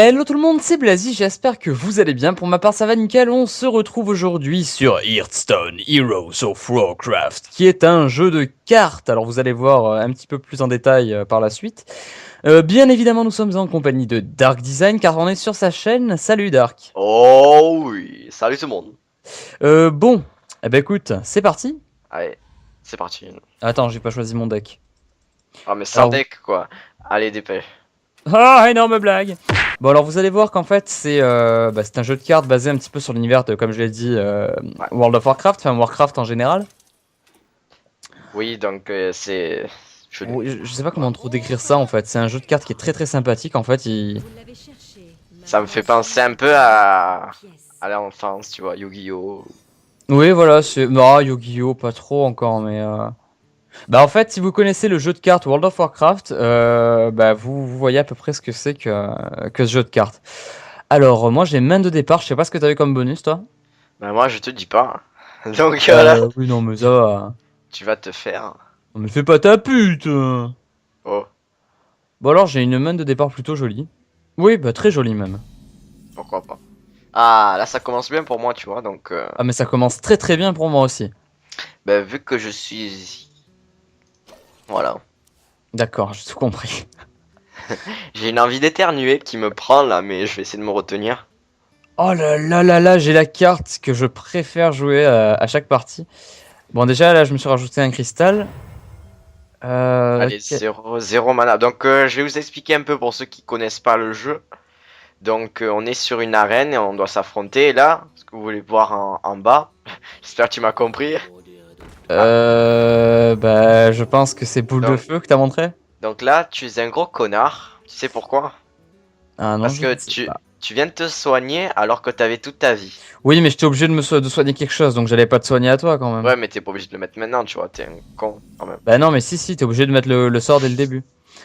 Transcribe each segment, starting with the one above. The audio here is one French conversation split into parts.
Hello tout le monde, c'est Blazy, j'espère que vous allez bien. Pour ma part ça va nickel, on se retrouve aujourd'hui sur Hearthstone Heroes of Warcraft, qui est un jeu de cartes. Alors vous allez voir un petit peu plus en détail par la suite. Bien évidemment nous sommes en compagnie de Dark Design, car on est sur sa chaîne. Salut Dark. Oh oui, salut tout le monde. Bon, eh ben écoute, c'est parti. Allez, c'est parti. Attends, j'ai pas choisi mon deck. Ah mais sans Alors... deck quoi. Allez, dépêche. Ah, énorme blague. Bon alors vous allez voir qu'en fait c'est un jeu de cartes basé un petit peu sur l'univers de, comme je l'ai dit, Ouais. World of Warcraft, enfin Warcraft en général. Oui, donc c'est... Oui, je sais pas comment trop décrire ça en fait, c'est un jeu de cartes qui est très très sympathique en fait. Ça me fait penser un peu à l'enfance, tu vois, Yu-Gi-Oh! Oui voilà, c'est... Non, Yu-Gi-Oh! Pas trop encore mais... Bah en fait si vous connaissez le jeu de cartes World of Warcraft, bah vous voyez à peu près ce que c'est que ce jeu de cartes. Alors moi j'ai main de départ, je sais pas ce que t'avais comme bonus toi. Ben moi je te dis pas. Donc voilà, Oui non mais ça va. tu vas te faire. Non mais fais pas ta pute. Oh, Bon alors j'ai une main de départ plutôt jolie. Oui bah très jolie même. pourquoi pas. Ah, là ça commence bien pour moi, tu vois, donc... Ah mais ça commence très très bien pour moi aussi. ben vu que je suis... Voilà. D'accord, j'ai tout compris. J'ai une envie d'éternuer qui me prend là, mais je vais essayer de me retenir. Oh là là là là, j'ai la carte que je préfère jouer à chaque partie. Bon déjà là je me suis rajouté un cristal. Allez, Que- 0 mana. Donc, je vais vous expliquer un peu pour ceux qui connaissent pas le jeu. Donc, on est sur une arène et on doit s'affronter. Et là, ce que vous voulez voir en bas, j'espère que tu m'as compris. Ah, Bah je pense que c'est boule de donc, feu que t'as montré. donc là, tu es un gros connard. Tu sais pourquoi? Ah non Parce je ne que sais tu, pas. tu viens de te soigner alors que t'avais toute ta vie. Oui mais j'étais obligé de soigner quelque chose donc j'allais pas te soigner à toi quand même. Ouais, mais t'es pas obligé de le mettre maintenant, tu vois. T'es un con quand même. Bah non mais si t'es obligé de mettre le sort dès le début.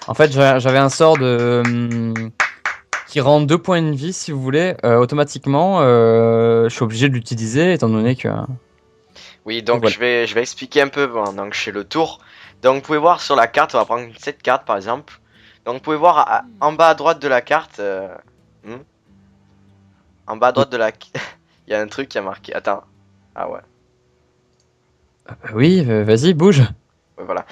En fait j'avais un sort qui rend 2 points de vie si vous voulez automatiquement. Je suis obligé de l'utiliser étant donné que... Oui, donc Voilà. je vais expliquer un peu pendant que je fais le tour. Donc, vous pouvez voir sur la carte, on va prendre cette carte par exemple. Donc, vous pouvez voir en bas à droite de la carte. Hmm, en bas à droite de la... Il y a un truc qui a marqué. Attends. Ah ouais. Oui, vas-y, bouge. Ouais, voilà.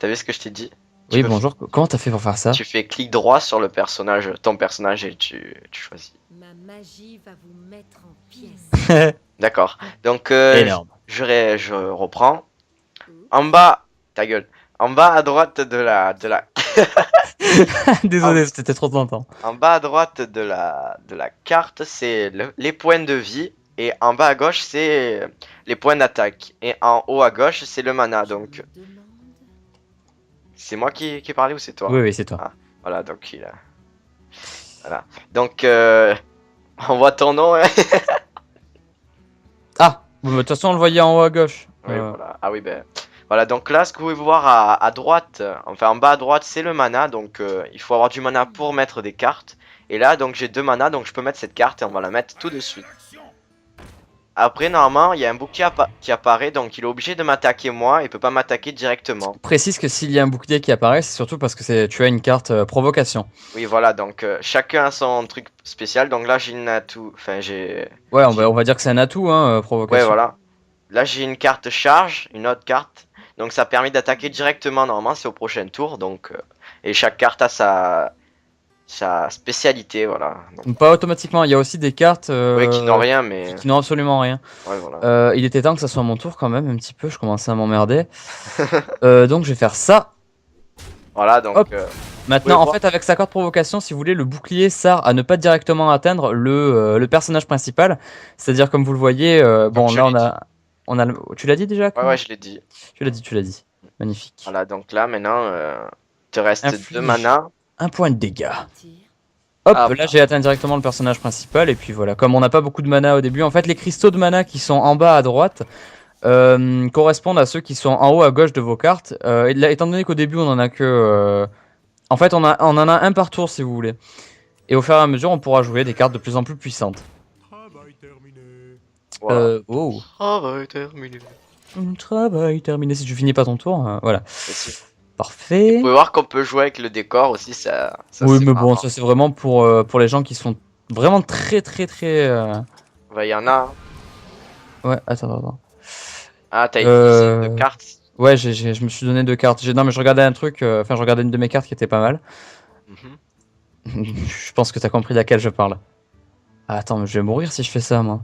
T'as vu ce que je t'ai dit? Tu Oui, peux... bonjour. Comment t'as fait pour faire ça? Tu fais clic droit sur le personnage, ton personnage, et tu choisis. Ma magie va vous mettre en pièces. D'accord. Donc, Énorme. je reprends. En bas... Ta gueule. En bas à droite de la... En, Désolé, c'était trop tentant. en bas à droite de la carte, c'est les points de vie. Et en bas à gauche, c'est les points d'attaque. Et en haut à gauche, c'est le mana. Donc, c'est moi qui ai parlé ou c'est Oui, toi? oui, c'est toi. Ah, voilà, donc il a... Voilà. Donc, on voit ton nom, hein. Ah, bon, bah, de toute façon, on le voyait en haut à gauche. Oui, voilà. Ah oui, ben... Voilà, donc là, ce que vous pouvez voir à droite, enfin en bas à droite, c'est le mana. Donc, il faut avoir du mana pour mettre des cartes. Et là, donc j'ai 2 mana, donc je peux mettre cette carte et on va la mettre tout de suite. Après, normalement, il y a un bouclier qui apparaît, donc il est obligé de m'attaquer moi, il peut pas m'attaquer directement. Précise que s'il y a un bouclier qui apparaît, c'est surtout parce que tu as une carte provocation. Oui, voilà, donc chacun a son truc spécial. Donc là, j'ai une atout, enfin Ouais, on va dire que c'est un atout, hein, ouais, provocation. voilà. Là, j'ai une carte charge, une autre carte. Donc ça permet d'attaquer directement, normalement, c'est au prochain tour. Donc, et chaque carte a sa spécialité, voilà. Donc, Pas automatiquement, il y a aussi des cartes ouais, qui n'ont rien, mais... qui n'ont absolument rien. Ouais, voilà. Il était temps que ça soit mon tour quand même, un petit peu, je commençais à m'emmerder. Donc je vais faire ça. Voilà, donc... Hop. vous pouvez Maintenant, en voir. fait, avec sa carte provocation, si vous voulez, le bouclier sert à ne pas directement atteindre le personnage principal. C'est-à-dire, comme vous le voyez, Donc bon, je là, l'ai dit. on a tu l'as dit déjà? Ouais, ouais, je l'ai dit. Tu l'as dit. Magnifique. Voilà, donc là, maintenant, te reste 2 Inflige mana. un point de dégâts. Hop, Ah, là, j'ai atteint directement le personnage principal. Et puis voilà, comme on n'a pas beaucoup de mana au début, en fait, les cristaux de mana qui sont en bas à droite correspondent à ceux qui sont en haut à gauche de vos cartes. Et là, étant donné qu'au début, on en a que... En fait, on en a un par tour, si vous voulez. Et au fur et à mesure, on pourra jouer des cartes de plus en plus puissantes. Travail terminé. voilà. Oh. Travail terminé. Travail terminé. Si tu finis pas ton tour, voilà. Et si. Parfait. Vous pouvez voir qu'on peut jouer avec le décor aussi, ça Oui, c'est mais bon, marrant. ça c'est vraiment pour les gens qui sont vraiment très. Bah, il y en a. Ouais, attends. Ah, t'as une dizaine de Euh... cartes. Ouais, je me suis donné 2 cartes. Non, mais je regardais un truc, enfin, je regardais une de mes cartes qui était pas mal. Mhm. Je pense que t'as compris laquelle je parle. Ah, attends, mais je vais mourir si je fais ça, moi.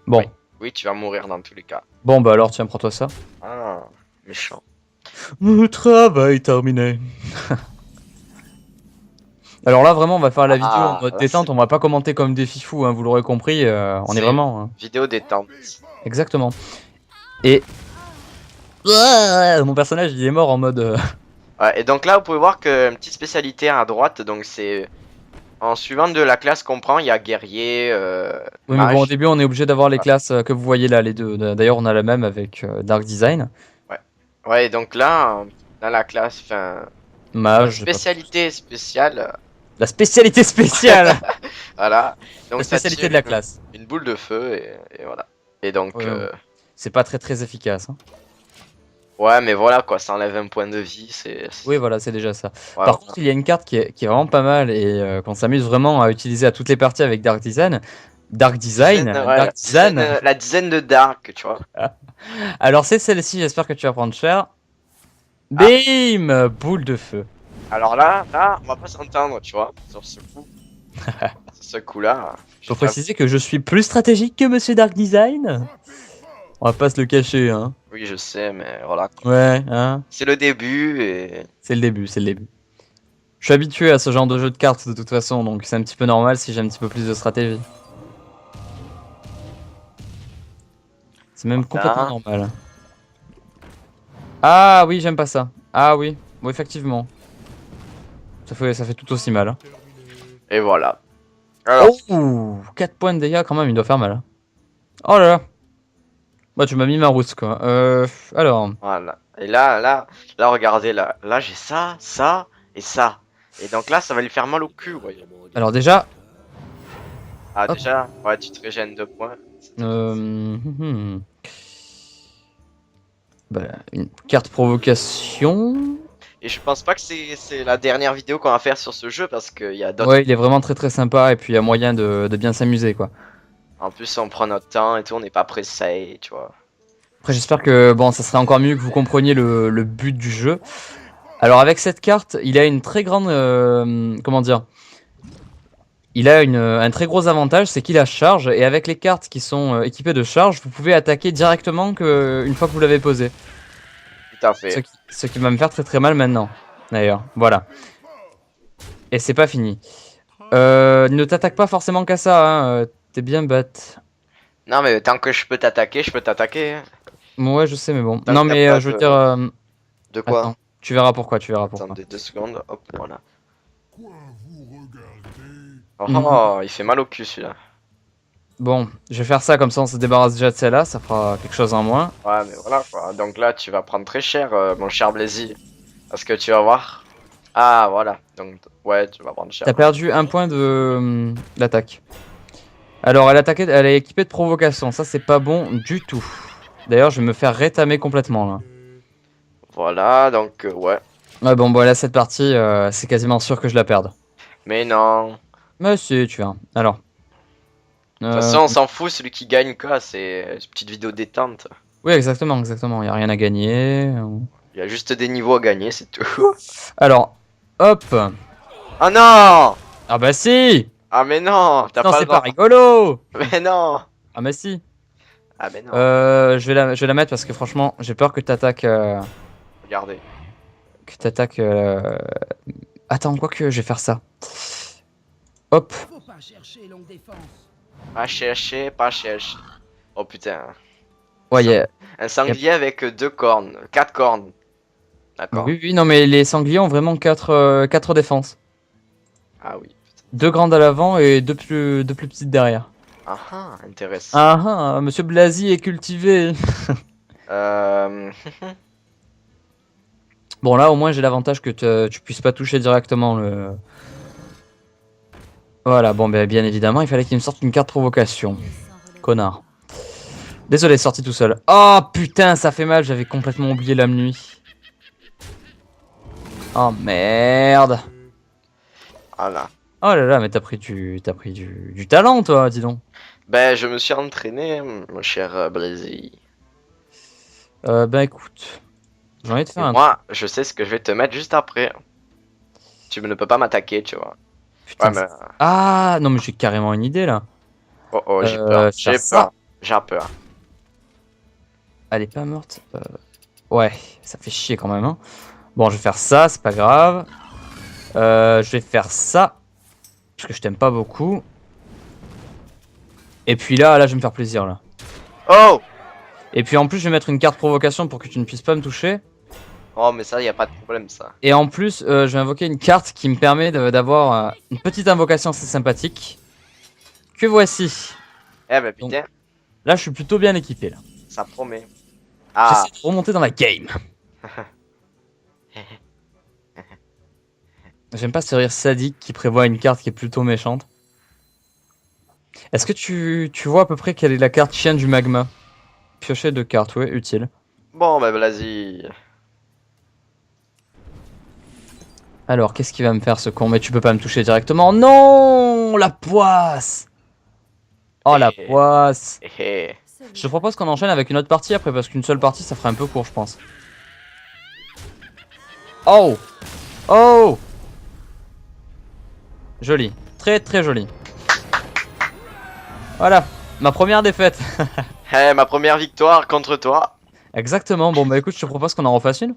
Bon. Oui. Oui, tu vas mourir dans tous les cas. Bon, bah alors, tiens, prends-toi ça. Ah, méchant. Le travail terminé. Alors là, vraiment, on va faire la vidéo en Ah, mode là, détente. On va pas commenter comme des fifous, hein, vous l'aurez compris. On est c'est vraiment. vidéo détente. Exactement. Et. Mon personnage, il est mort en mode. Ouais, et donc là, vous pouvez voir que une petite spécialité à droite, donc c'est en suivant de la classe qu'on prend, il y a guerrier, Oui, mais bon, au mage. début, on est obligé d'avoir les Ouais. classes que vous voyez là, les deux. D'ailleurs, on a la même avec Dark Design. Ouais, ouais, et donc là, dans la classe, enfin, la Mage. J'ai pas- spécialité spéciale, La spécialité spéciale. voilà. La Donc ça spécialité tire de la classe. une boule de feu et voilà. Et donc, Ouais, ouais. C'est pas très efficace, hein. ouais, mais voilà quoi, ça enlève un point de vie, Oui, voilà, c'est déjà ça. voilà. Par contre, il y a une carte qui est vraiment pas mal et qu'on s'amuse vraiment à utiliser à toutes les parties avec Dark Design. Dark Design, Ouais, Dark Design. la dizaine de dark, tu vois. Alors, c'est celle-ci, j'espère que tu vas prendre cher. Ah. Bim! Boule de feu. Alors là, on va pas s'entendre, tu vois, sur ce coup. Sur ce coup-là. Faut préciser que je suis plus stratégique que Monsieur Dark Design. On va pas se le cacher, hein. Oui, je sais, mais voilà. Quoi. Ouais, hein. C'est le début et. C'est le début, c'est le début. Je suis habitué à ce genre de jeu de cartes de toute façon, donc c'est un petit peu normal si j'ai un petit peu plus de stratégie. C'est même complètement Voilà. normal. Ah oui, j'aime pas ça. Ah oui, bon, effectivement. Ça fait tout aussi mal, hein. Et voilà. Alors, Oh, 4 points de dégâts quand même, il doit faire mal, hein. Oh là là. Bah tu m'as mis ma rousse quoi. Alors. voilà. Et là, regardez, là, j'ai ça, ça et ça. Et donc là, ça va lui faire mal au cul, voyez. Alors déjà. Ah, Hop. déjà, ouais, tu te régènes 2 points. hum, hum. Bah, une carte provocation. Et je pense pas que c'est la dernière vidéo qu'on va faire sur ce jeu parce qu'il y a d'autres. Ouais, il est vraiment très sympa et puis il y a moyen de bien s'amuser quoi. En plus, on prend notre temps et tout, on n'est pas pressé, tu vois. Après j'espère que bon ça serait encore mieux que vous compreniez le but du jeu. Alors avec cette carte, il a une très grande comment dire. Il a un très gros avantage, c'est qu'il a charge et avec les cartes qui sont équipées de charge, vous pouvez attaquer directement une fois que vous l'avez posé. Tout à fait. Ce qui va me faire très mal maintenant. D'ailleurs, voilà. Et c'est pas fini. Ne t'attaque pas forcément qu'à ça, hein. T'es bien bête. Non, mais tant que je peux t'attaquer, je peux t'attaquer. Hein. Ouais, je sais, mais bon. Tant Non, que t'as mais pas je veux de- dire. De quoi? Attends, tu verras pourquoi, tu verras pourquoi. Attendez 2 secondes, hop, voilà. Quoi vous regardez? Oh, Mhm. il fait mal au cul celui-là. Bon, je vais faire ça comme ça, on se débarrasse déjà de celle-là, ça fera quelque chose en moins. Ouais, mais voilà quoi. Donc là, tu vas prendre très cher, mon cher Blazy. Parce que tu vas voir. Ah, voilà. Donc, ouais, tu vas prendre cher. T'as perdu un point d'attaque. Alors, elle est équipée de provocation, ça c'est pas bon du tout. D'ailleurs, je vais me faire rétamer complètement là. Voilà, donc, ouais. Ouais, bon, voilà, cette partie, c'est quasiment sûr que je la perde. Mais non. Mais si, tu vois. Alors. De toute façon, on s'en fout, celui qui gagne, quoi. C'est une petite vidéo détente. Oui, exactement. Il y a rien à gagner. Il y a juste des niveaux à gagner, c'est tout. Alors, hop. Oh non! Ah bah si. Ah, mais non! T'as Non, pas c'est le pas droit. rigolo. Mais non! Ah bah si. Ah, mais non. Je vais la mettre parce que franchement, j'ai peur que t'attaques. Regardez. Que t'attaques. Attends, quoi que je vais faire ça. Hop. Faut pas chercher longue défense. Pas chercher, pas chercher. Oh putain. Ouais, y a- Un sanglier avec 2 cornes. 4 cornes. D'accord. oui, non, mais les sangliers ont vraiment 4 défenses. Ah oui. 2 grandes à l'avant et deux plus petites derrière. Ah ah, intéressant. Ah, monsieur Blasi est cultivé. Euh... Bon, là, au moins, j'ai l'avantage que tu puisses pas toucher directement le. Voilà, bon, ben, bien évidemment, il fallait qu'il me sorte une carte provocation. Connard. Désolé, sorti tout seul. Oh putain, ça fait mal, j'avais complètement oublié l'âme nuit. Oh merde. Voilà. Oh là là, mais t'as pris du talent, toi, dis donc. Ben, je me suis entraîné, mon cher Blazy. Ben écoute, j'ai envie de Et faire un truc. moi, je sais ce que je vais te mettre juste après. Tu ne peux pas m'attaquer, tu vois. Ouais, Putain. mais... Ah non, mais j'ai carrément une idée là. Oh oh, j'ai peur. Faire J'ai ça. peur. J'ai peur. Elle est pas morte. Ouais, ça fait chier quand même. Hein. Bon, je vais faire ça, c'est pas grave. Je vais faire ça. Parce que je t'aime pas beaucoup. Et puis là, je vais me faire plaisir là. Oh! Et puis en plus, je vais mettre une carte provocation pour que tu ne puisses pas me toucher. Oh, mais ça, y a pas de problème, ça. Et en plus, je vais invoquer une carte qui me permet d'avoir une petite invocation assez sympathique. Que voici. Eh ben, Donc, putain, là, je suis plutôt bien équipé là. ça promet. Ah, J'essaie de remonter dans la game. J'aime pas ce rire sadique qui prévoit une carte qui est plutôt méchante. Est-ce que tu vois à peu près quelle est la carte chien du magma? Piocher 2 cartes, ouais, utile. bon, ben, vas-y. Alors, qu'est-ce qu'il va me faire ce con? Mais tu peux pas me toucher directement. Non! La poisse! Oh, la Eh, poisse! eh, eh. Je te propose qu'on enchaîne avec une autre partie après, parce qu'une seule partie, ça ferait un peu court, je pense. Oh! Oh! Joli. Très très joli. Voilà. Ma première défaite. Eh, ma première victoire contre toi. Exactement. Bon, bah écoute, je te propose qu'on en refasse une.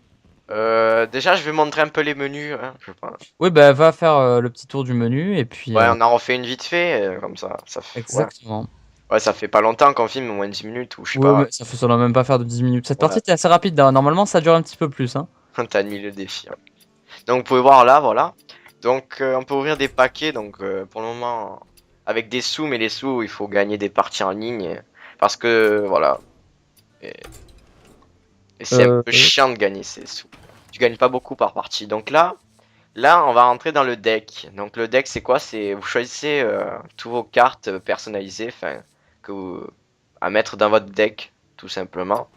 Déjà, je vais montrer un peu les menus. Hein, je pense. Oui, bah va faire le petit tour du menu et puis... Ouais, on en refait une vite fait, comme ça. Ça fait, ouais. Exactement. Ouais, ça fait pas longtemps qu'on filme, au moins 10 minutes ou je sais Ouais, pas. mais ça doit même pas faire de 10 minutes. Cette Voilà. partie était assez rapide. Normalement, ça dure un petit peu plus. Hein. T'as admis le défi. Hein. Donc, vous pouvez voir là, voilà. Donc, on peut ouvrir des paquets. Donc, pour le moment, avec des sous, mais les sous, il faut gagner des parties en ligne. Parce que, voilà. Et c'est un peu chiant de gagner ces sous. Tu gagnes pas beaucoup par partie. Donc là, on va rentrer dans le deck. Donc, le deck, c'est quoi? C'est vous choisissez tous vos cartes personnalisées, enfin, à mettre dans votre deck, tout simplement.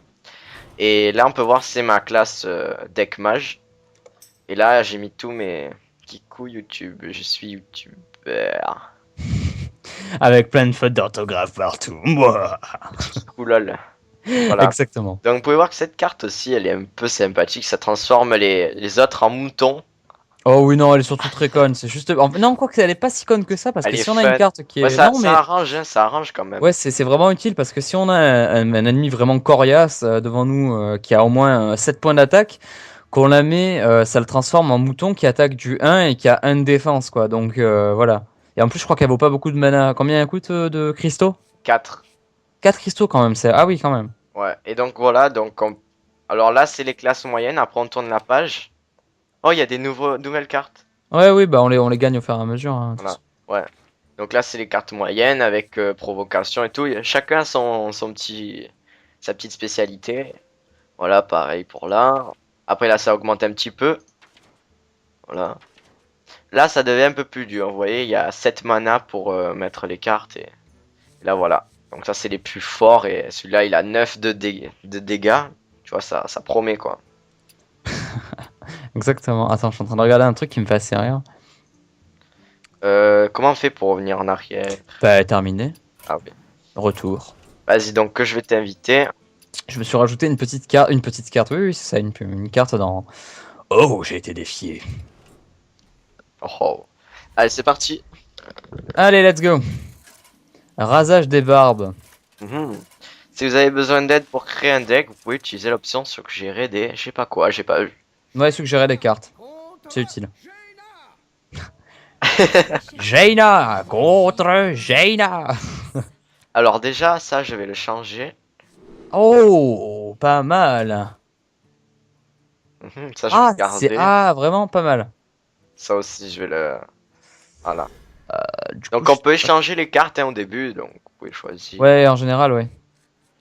Et là, on peut voir, c'est ma classe deck mage. Et là, j'ai mis tous mes Kikou YouTube. Je suis YouTubeur. Avec plein de fautes d'orthographe partout. Moi. Kikou lol. Voilà. Exactement. Donc, vous pouvez voir que cette carte aussi, elle est un peu sympathique. Ça transforme les autres en moutons. Oh oui, non, elle est surtout très conne. C'est juste. Non, quoi que elle est pas si conne que ça parce Elle que est si on a fun. une carte qui est. Ouais, ça, non, mais. ça arrange, hein, ça arrange quand même. Ouais, c'est vraiment utile parce que si on a un ennemi vraiment coriace devant nous qui a au moins 7 points d'attaque, qu'on la met, ça le transforme en mouton qui attaque du 1 et qui a 1 de défense, quoi. Donc voilà. Et en plus, je crois qu'elle vaut pas beaucoup de mana. Combien elle coûte de cristaux? 4. 4 cristaux quand même, c'est. Ah oui, quand même. Ouais, et donc voilà, alors là, c'est les classes moyennes. Après, on tourne la page. Oh, il y a des nouvelles cartes. Ouais, oui, bah on les gagne au fur et à mesure. Hein, Voilà, ouais. Donc là, c'est les cartes moyennes avec provocation et tout. Chacun a sa petite spécialité. Voilà, pareil pour là. Après, là, ça augmente un petit peu. Voilà. Là, ça devient un peu plus dur. Vous voyez, il y a 7 mana pour mettre les cartes. Et là, voilà. Donc ça, c'est les plus forts. Et celui-là, il a 9 de dégâts. Tu vois, ça promet, quoi. Exactement. Attends, je suis en train de regarder un truc qui me fait assez rire. Comment on fait pour revenir en arrière? Bah, terminé. Ah oui. Retour. Vas-y, donc que je vais t'inviter. Je me suis rajouté une petite carte. Une petite carte, oui, c'est ça, une carte dans. Oh, j'ai été défié. Oh, oh. Allez, c'est parti. Allez, let's go. Rasage des barbes. Mhm. Si vous avez besoin d'aide pour créer un deck, vous pouvez utiliser l'option suggérer des... Je sais pas quoi, j'ai pas vu. Ouais, suggérer des cartes. C'est utile. Jaina contre Jaina. Alors déjà, ça, je vais le changer. Oh, pas mal. Mhm, ça, je vais le garder. Ah, vraiment pas mal. Ça aussi, je vais le... Voilà. Du Donc coup, on peut échanger les cartes hein, au début, donc vous pouvez choisir. Ouais, en général, ouais.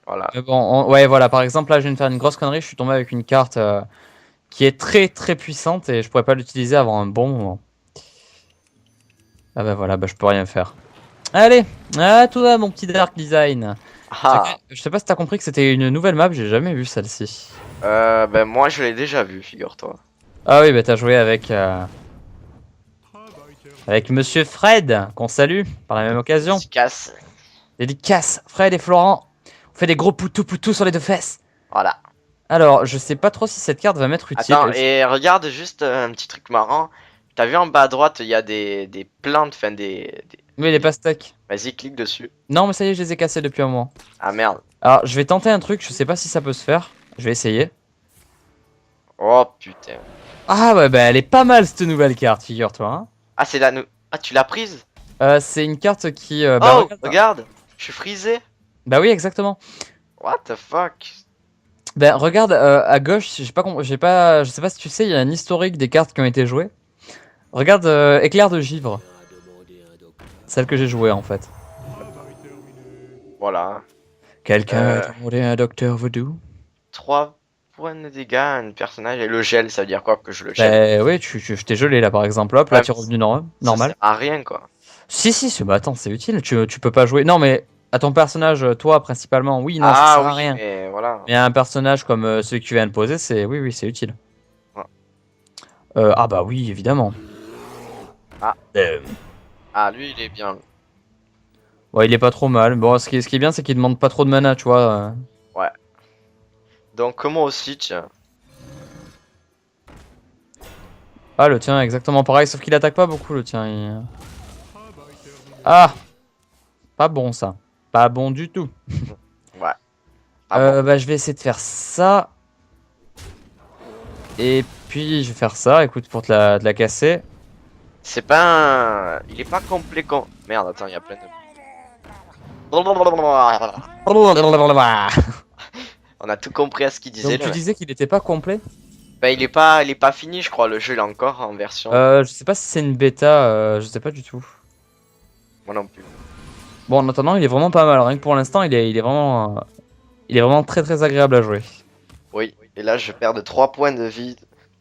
Voilà. Mais bon, ouais, voilà. Par exemple, là, je viens de faire une grosse connerie. Je suis tombé avec une carte qui est très très puissante et je pourrais pas l'utiliser avant un bon moment. Ah bah voilà, bah je peux rien faire. Allez, à toi mon petit Dark Design. Ah, Je sais pas si t'as compris que c'était une nouvelle map, j'ai jamais vu celle-ci. ben moi je l'ai déjà vu, figure-toi. Ah oui, bah t'as joué avec Monsieur Fred, qu'on salue par la même occasion. Efficace. Dédicace, Fred et Florent. On fait des gros poutou sur les deux fesses. Voilà. Alors, je sais pas trop si cette carte va m'être utile. Attends, et regarde juste un petit truc marrant. T'as vu en bas à droite, il y a des plantes, enfin Oui, les pastèques. Vas-y, clique dessus. Non, mais ça y est, je les ai cassés depuis un moment. Ah merde. Alors, je vais tenter un truc, je sais pas si ça peut se faire. Je vais essayer. Oh putain. Ah ouais, bah elle est pas mal cette nouvelle carte, figure-toi. Hein. Ah, c'est la Ah, tu l'as prise? C'est une carte qui... Oh, regarde. Je suis frisé. Bah oui, exactement. What the fuck? Bah regarde, à gauche, je sais pas si tu sais, il y a un historique des cartes qui ont été jouées. Regarde, Éclair de Givre. Celle que j'ai jouée en fait. Voilà. Quelqu'un a demandé un docteur voodoo? 3 points de dégâts, un personnage et le gel, ça veut dire quoi que je le gèle? Bah oui, je t'ai gelé là par exemple, hop, là Ouais, tu es mais revenu Ça normal. sert à rien quoi. Si, bah attends, c'est utile, tu peux pas jouer. Non mais, à ton personnage, toi principalement, oui, non, ça Ah sert à oui, rien. mais voilà. Mais un personnage comme celui que tu viens de poser, oui, c'est utile. Ouais. Ah bah oui, évidemment. Ah. Euh, Ah, lui il est bien. Ouais, il est pas trop mal. Bon, ce qui est bien, c'est qu'il demande pas trop de mana, tu vois. Ouais. Donc moi aussi, tiens. Ah, le tien, exactement pareil, sauf qu'il attaque pas beaucoup, le tien. Ah! Pas bon, ça. Pas bon du tout. Ouais. Ah bon. Bah, je vais essayer de faire ça. Et puis, je vais faire ça, écoute, pour te la casser. C'est pas un... Il est pas complet con... Merde, attends, il y a plein de... On a tout compris à ce qu'il disait. Donc, tu Le mec. disais qu'il était pas complet? Bah, il est pas fini, je crois. Le jeu, il est encore en version. Je sais pas si c'est une bêta, je sais pas du tout. Moi non plus. Bon, en attendant, il est vraiment pas mal. Rien que pour l'instant, il est vraiment très agréable à jouer. Oui. Et là, je perds de 3 points de vie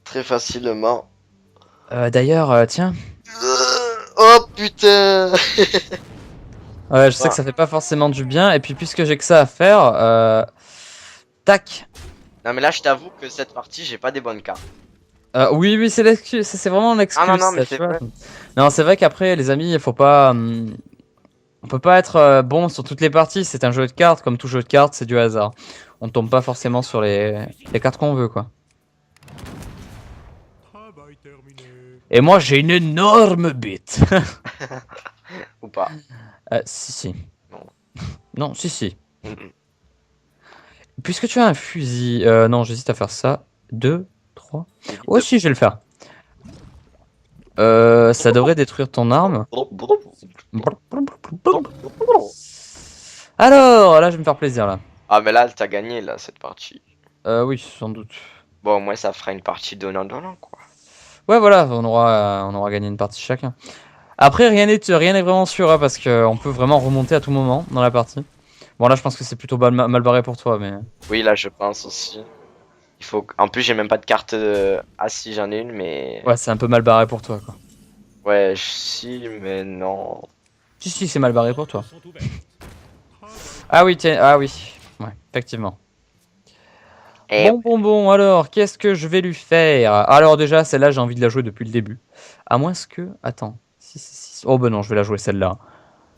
très facilement. D'ailleurs, tiens. Oh putain. Ouais, je sais que ça fait pas forcément du bien. Et puis, puisque j'ai que ça à faire, tac. Non, mais là, je t'avoue que cette partie, j'ai pas des bonnes cartes. Oui, c'est l'excuse. C'est vraiment l'excuse. Ah non, mais ça, c'est tu vois. vrai. Non, c'est vrai qu'après, les amis, il faut pas. On peut pas être bon sur toutes les parties. C'est un jeu de cartes. Comme tout jeu de cartes, c'est du hasard. On tombe pas forcément sur les cartes qu'on veut, quoi. Et moi, j'ai une énorme bite. Ou pas. Si. Non. Non, si. Mhm. Puisque tu as un fusil, non, j'hésite à faire ça. 2, 3. Oh, De- si, je vais le faire. Ça devrait détruire ton arme. Alors, là, je vais me faire plaisir, là. Ah, mais là, t'as gagné, là, cette partie. Oui, sans doute. Bon, au moins, ça fera une partie donnant-donnant, quoi. Ouais, voilà, on aura gagné une partie chacun. Après, rien n'est vraiment sûr, hein, parce qu'on peut vraiment remonter à tout moment dans la partie. Bon, là, je pense que c'est plutôt mal barré pour toi, mais... Oui, là, je pense aussi. Il faut... En plus, j'ai même pas de carte... Ah, si, j'en ai une, mais... Ouais, c'est un peu mal barré pour toi, quoi. Ouais, si, mais non. Si, c'est mal barré pour toi. Ah oui, tiens, ah oui. Ouais, effectivement. Eh, Bon, alors, qu'est-ce que je vais lui faire? Alors déjà, celle-là, j'ai envie de la jouer depuis le début. À moins que... Attends. Oh ben non, je vais la jouer celle-là.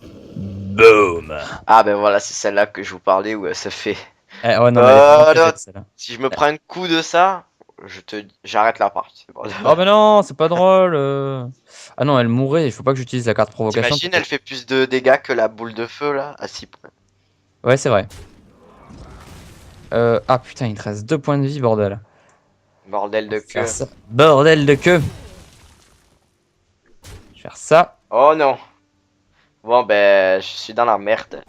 Boom. Ah, ben voilà, c'est celle-là que je vous parlais, où ça fait... Ouais, non, mais elle est vraiment très bête, celle-là. Si je me prends un coup de ça, j'arrête la partie. Oh ben non, c'est pas drôle. Ah non, elle mourrait, il faut pas que j'utilise la carte provocation. T'imagines, elle fait plus de dégâts que la boule de feu, là, à 6 points. Ouais, c'est vrai. Ah putain, il te reste 2 points de vie, bordel. Bordel de queue. Bordel de queue. Je vais faire ça. Oh non. Bon, ben, je suis dans la merde.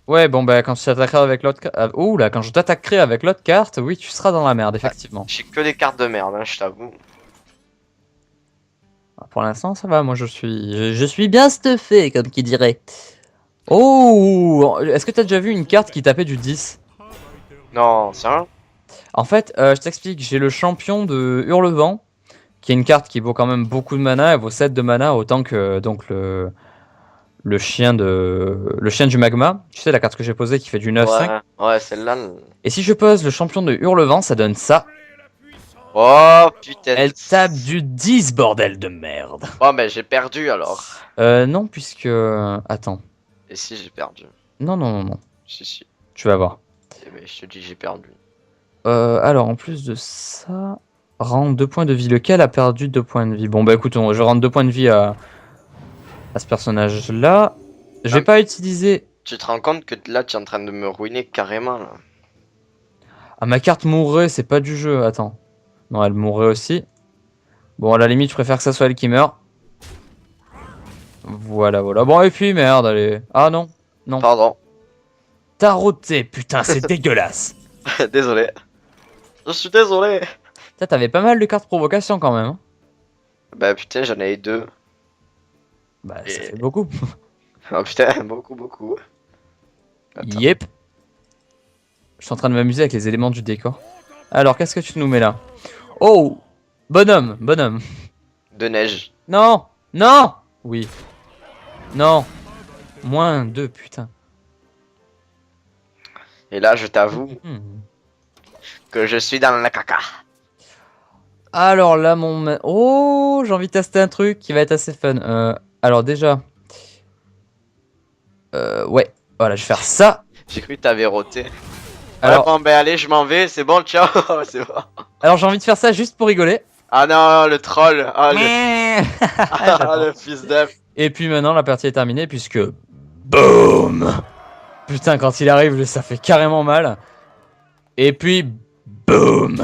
Ouais, bon bah quand tu t'attaqueras avec l'autre carte... ouh là, quand je t'attaquerai avec l'autre carte, oui, tu seras dans la merde, effectivement. J'ai que des cartes de merde, hein, je t'avoue. Pour l'instant, ça va, moi je suis bien stuffé, comme qui dirait. Oh, est-ce que t'as déjà vu une carte qui tapait du 10? Non, c'est un. En fait, je t'explique, j'ai le champion de Hurlevent, qui est une carte qui vaut quand même beaucoup de mana, elle vaut 7 de mana, autant que donc le chien du magma, tu sais la carte que j'ai posée qui fait du 9-5. Ouais, ouais, celle-là. Et si je pose le champion de Hurlevent, ça donne ça. Oh putain. Elle tape du 10, bordel de merde. Oh mais j'ai perdu alors. Non, puisque... Attends. Et si j'ai perdu? Non, non, non, non. Si. Tu vas voir. Eh ben, je te dis j'ai perdu. Alors, en plus de ça... Rend 2 points de vie. Lequel a perdu 2 points de vie? Bon, bah écoute, je rends 2 points de vie à ce personnage-là. Je vais Ah. pas utiliser... Tu te rends compte que là tu es en train de me ruiner carrément là. Ah, ma carte mourrait, c'est pas du jeu. Attends. Non, elle mourrait aussi. Bon, à la limite, je préfère que ça soit elle qui meurt. Voilà, voilà. Bon, et puis, merde, allez. Ah non, non. Pardon. Tarotté, putain, c'est dégueulasse. Désolé. Je suis désolé. Putain, t'avais pas mal de cartes provocation quand même. Hein. Bah putain j'en ai 2. Bah, ça Et- fait beaucoup. Oh putain beaucoup. Attends. Yep. Je suis en train de m'amuser avec les éléments du décor. Alors, qu'est-ce que tu nous mets là? Oh, bonhomme, bonhomme. De neige. Non, non. Oui. Non. Moins 2, putain. Et là je t'avoue Hmm. que je suis dans la caca. Alors là, Oh, j'ai envie de tester un truc qui va être assez fun. Alors déjà... ouais. Voilà, je vais faire ça. J'ai cru que t'avais roté. Alors, Ouais, bon ben allez je m'en vais, c'est bon, ciao. C'est bon. alors j'ai envie de faire ça juste pour rigoler. Ah non le troll. Ah le fils d'œuf. Et puis maintenant, la partie est terminée puisque... Boum. Putain, quand il arrive, ça fait carrément mal. Et puis... Boum.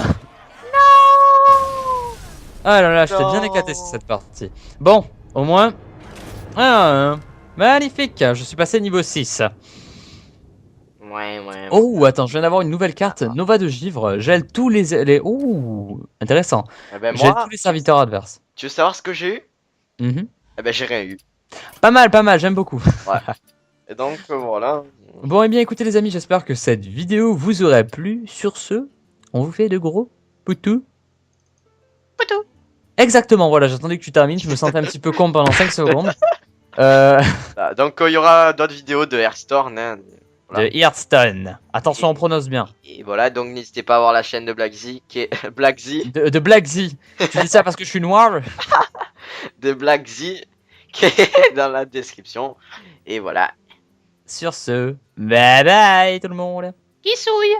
Ah là là, je t'ai bien Non. éclaté sur cette partie. Bon, au moins... Ah, magnifique, je suis passé niveau 6. Ouais. Oh, attends, je viens d'avoir une nouvelle carte, Nova de Givre. Gèle tous les... Oh, intéressant. Eh ben Gèle moi, tous les serviteurs adverses. tu veux savoir ce que j'ai eu? Mhm. Eh ben j'ai rien eu. Pas mal, j'aime beaucoup. Et donc voilà. Bon, et bien écoutez les amis, j'espère que cette vidéo vous aura plu. Sur ce, on vous fait de gros poutous. Poutou. Exactement, voilà, j'attendais que tu termines, je me sentais un petit peu con pendant 5 secondes. Ah, donc il y aura d'autres vidéos de Hearthstone. Hein. Voilà. De Hearthstone. Attention, on prononce bien. Et voilà, donc n'hésitez pas à voir la chaîne de Black Z qui est Black Z De Black Z. Tu dis ça parce que je suis noir? de Black Z qui est dans la description. Et voilà. Sur ce, bye bye tout le monde. Qui souille.